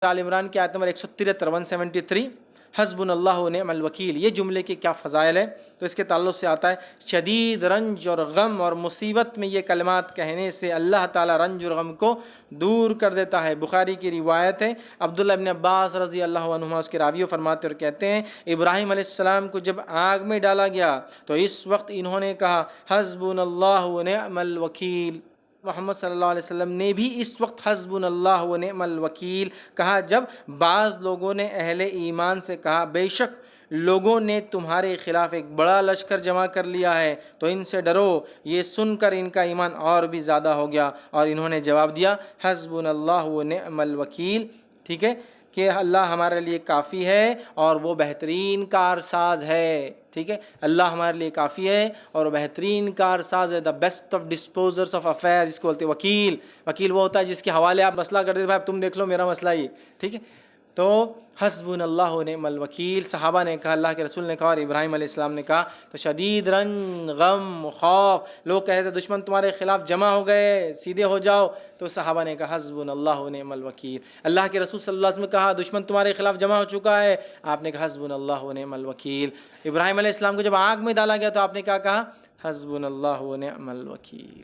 آل عمران کی آیت نمبر 173 173 حسبنا اللہ و نعم الوکیل، یہ جملے کے کیا فضائل ہیں؟ تو اس کے تعلق سے آتا ہے شدید رنج اور غم اور مصیبت میں یہ کلمات کہنے سے اللہ تعالیٰ رنج اور غم کو دور کر دیتا ہے۔ بخاری کی روایت ہے، عبداللہ ابن عباس رضی اللہ عنہما اس کے راوی فرماتے اور کہتے ہیں ابراہیم علیہ السلام کو جب آگ میں ڈالا گیا تو اس وقت انہوں نے کہا حسبنا اللہ و نعم الوکیل۔ محمد صلی اللہ علیہ وسلم نے بھی اس وقت حسبنا اللہ و نعم الوکیل کہا جب بعض لوگوں نے اہل ایمان سے کہا بے شک لوگوں نے تمہارے خلاف ایک بڑا لشکر جمع کر لیا ہے تو ان سے ڈرو۔ یہ سن کر ان کا ایمان اور بھی زیادہ ہو گیا اور انہوں نے جواب دیا حسبنا اللہ و نعم الوکیل، ٹھیک ہے، کہ اللہ ہمارے لیے کافی ہے اور وہ بہترین کارساز ہے، ٹھیک ہے، اللہ ہمارے لیے کافی ہے اور بہترین کارساز ہے، the best of disposers of affair, جس کو بولتے ہیں وکیل۔ وکیل وہ ہوتا ہے جس کے حوالے آپ مسئلہ کر دیتے، بھائی تم دیکھ لو میرا مسئلہ یہ، ٹھیک ہے۔ تو حسبنا اللہ و نعم الوکیل، صحابہ نے کہا، اللہ کے رسول نے کہا اور ابراہیم علیہ السلام نے کہا تو شدید رنج، غم، خوف، لوگ کہہ رہے تھے دشمن تمہارے خلاف جمع ہو گئے، سیدھے ہو جاؤ، تو صحابہ نے کہا حسبنا اللہ و نعم الوکیل۔ اللہ کے رسول صلی اللہ علیہ وسلم نے کہا دشمن تمہارے خلاف جمع ہو چکا ہے، آپ نے کہا حسبنا اللہ و نعم الوکیل۔ ابراہیم علیہ السلام کو جب آگ میں ڈالا گیا تو آپ نے کیا کہا حسبنا اللہ و نعم الوکیل،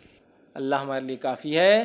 اللہ ہمارے لیے کافی ہے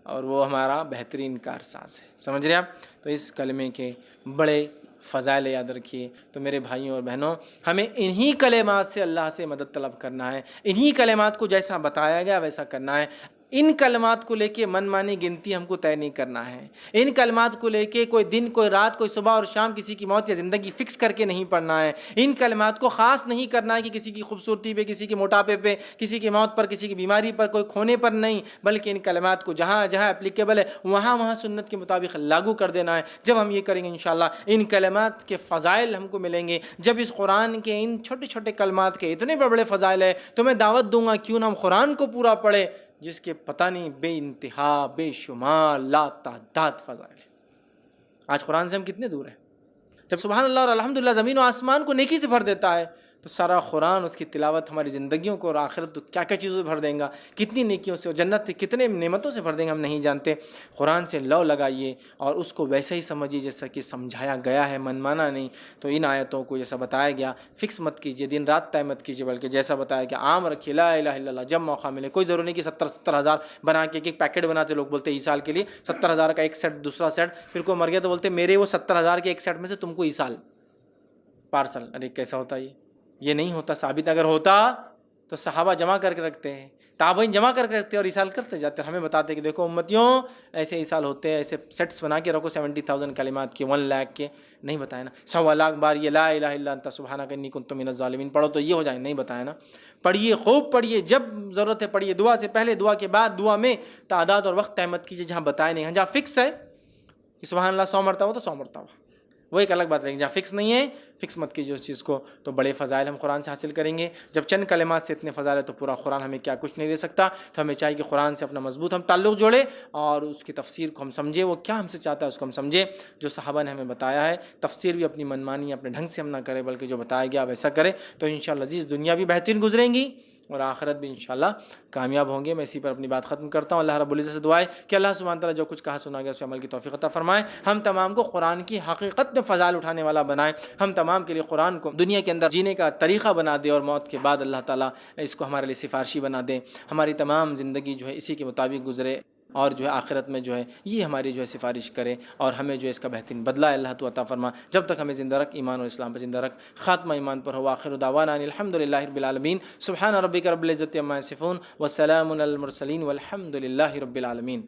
اور وہ ہمارا بہترین کارساز ہے۔ سمجھ رہے آپ؟ تو اس کلمے کے بڑے فضائل یاد رکھیے۔ تو میرے بھائیوں اور بہنوں، ہمیں انہی کلمات سے اللہ سے مدد طلب کرنا ہے، انہی کلمات کو جیسا بتایا گیا ویسا کرنا ہے۔ ان کلمات کو لے کے من مانی گنتی ہم کو طے نہیں کرنا ہے، ان کلمات کو لے کے کوئی دن کوئی رات کوئی صبح اور شام کسی کی موت یا زندگی فکس کر کے نہیں پڑھنا ہے، ان کلمات کو خاص نہیں کرنا ہے کہ کسی کی خوبصورتی پہ، کسی کے موٹاپے پہ، کسی کی موت پر، کسی کی بیماری پر، کوئی کھونے پر نہیں، بلکہ ان کلمات کو جہاں جہاں اپلیکیبل ہے وہاں سنت کے مطابق لاگو کر دینا ہے۔ جب ہم یہ کریں گے انشاءاللہ ان کلمات کے فضائل ہم کو ملیں گے۔ جب اس قرآن کے ان چھوٹے چھوٹے کلمات کے اتنے بڑے بڑے فضائل ہیں تو میں دعوت دوں گا کیوں نہ ہم قرآن کو پورا پڑھیں، جس کے پتہ نہیں بے انتہا بے شمار لا تعداد فضائل ہیں۔ آج قرآن سے ہم کتنے دور ہیں؟ جب سبحان اللہ اور الحمدللہ زمین و آسمان کو نیکی سے بھر دیتا ہے تو سارا قرآن، اس کی تلاوت ہماری زندگیوں کو اور آخرت تو کیا کیا چیزوں سے بھر دیں گا، کتنی نیکیوں سے اور جنت سے کتنے نعمتوں سے بھر دیں گا ہم نہیں جانتے۔ قرآن سے لو لگائیے اور اس کو ویسے ہی سمجھیے جیسا کہ سمجھایا گیا ہے، من مانا نہیں۔ تو ان آیتوں کو جیسا بتایا گیا فکس مت کیجیے، دن رات طے مت کیجیے، بلکہ جیسا بتایا کہ عام رکھیے لا الہ الا اللہ، جب موقع ملے۔ کوئی ضروری نہیں کہ 70,000 بنا کے ایک پیکٹ بناتے لوگ، بولتے ایسال کے لیے 70,000 کا ایک سیٹ، دوسرا سیٹ، پھر کوئی مر گیا تو بولتے میرے وہ 70,000 کے ایک سیٹ میں سے تم کو ایسال پارسل۔ ارے کیسا ہوتا یہ نہیں ہوتا۔ ثابت اگر ہوتا تو صحابہ جمع کر کے رکھتے ہیں، تابعین جمع کر کے رکھتے اور ایصال کرتے جاتے، ہمیں بتاتے کہ دیکھو امتیوں ایسے ایصال ہوتے ہیں، ایسے سیٹس بنا کے رکھو 70,000 کلمات کے، 1 لاکھ کے۔ نہیں بتایا نا 1.25 بار یہ لا الہ الا انت سبحانک انی کنت من الظالمین پڑھو تو یہ ہو جائے، نہیں بتایا نا۔ پڑھیے، خوب پڑھیے، جب ضرورت ہے پڑھیے، دعا سے پہلے، دعا کے بعد، دعا میں تعداد اور وقت طے مت کیجیے جہاں بتایا نہیں ہے۔ جہاں فکس ہے کہ سبحان اللہ 100 مرتبہ تو 100 مرتبہ، وہ ایک الگ بات ہے، جہاں فکس نہیں ہے فکس مت کیجیے اس چیز کو۔ تو بڑے فضائل ہم قرآن سے حاصل کریں گے۔ جب چند کلمات سے اتنے فضائل ہے تو پورا قرآن ہمیں کیا کچھ نہیں دے سکتا۔ تو ہمیں چاہیے کہ قرآن سے اپنا مضبوط ہم تعلق جوڑیں اور اس کی تفسیر کو ہم سمجھیں، وہ کیا ہم سے چاہتا ہے اس کو ہم سمجھیں، جو صحابہ نے ہمیں بتایا ہے۔ تفسیر بھی اپنی منمانی اپنے ڈھنگ سے ہم نہ کریں، بلکہ جو بتایا گیا ویسا کریں، تو انشاءاللہ عزیز دنیا بھی بہترین گزریں گی اور آخرت بھی انشاءاللہ کامیاب ہوں گے۔ میں اسی پر اپنی بات ختم کرتا ہوں۔ اللہ رب العزت سے دعا ہے کہ اللہ سبحانہ تعالیٰ جو کچھ کہا سنا گیا اس عمل کی توفیق عطا فرمائے، ہم تمام کو قرآن کی حقیقت میں فضائل اٹھانے والا بنائے، ہم تمام کے لیے قرآن کو دنیا کے اندر جینے کا طریقہ بنا دے اور موت کے بعد اللہ تعالیٰ اس کو ہمارے لیے سفارشی بنا دے، ہماری تمام زندگی جو ہے اسی کے مطابق گزرے اور جو ہے آخرت میں جو ہے یہ ہماری جو ہے سفارش کرے اور ہمیں جو ہے اس کا بہترین بدلہ اللہ تو عطا فرما۔ جب تک ہمیں زندہ رکھ، ایمان اور اسلام پر زندہ رکھ، خاتمہ ایمان پر ہو۔ آخر دعوانا ان الحمدللہ رب العالمین، سبحان ربک رب العزت عما یصفون وسلام علی المرسلین والحمد للہ رب العالمین۔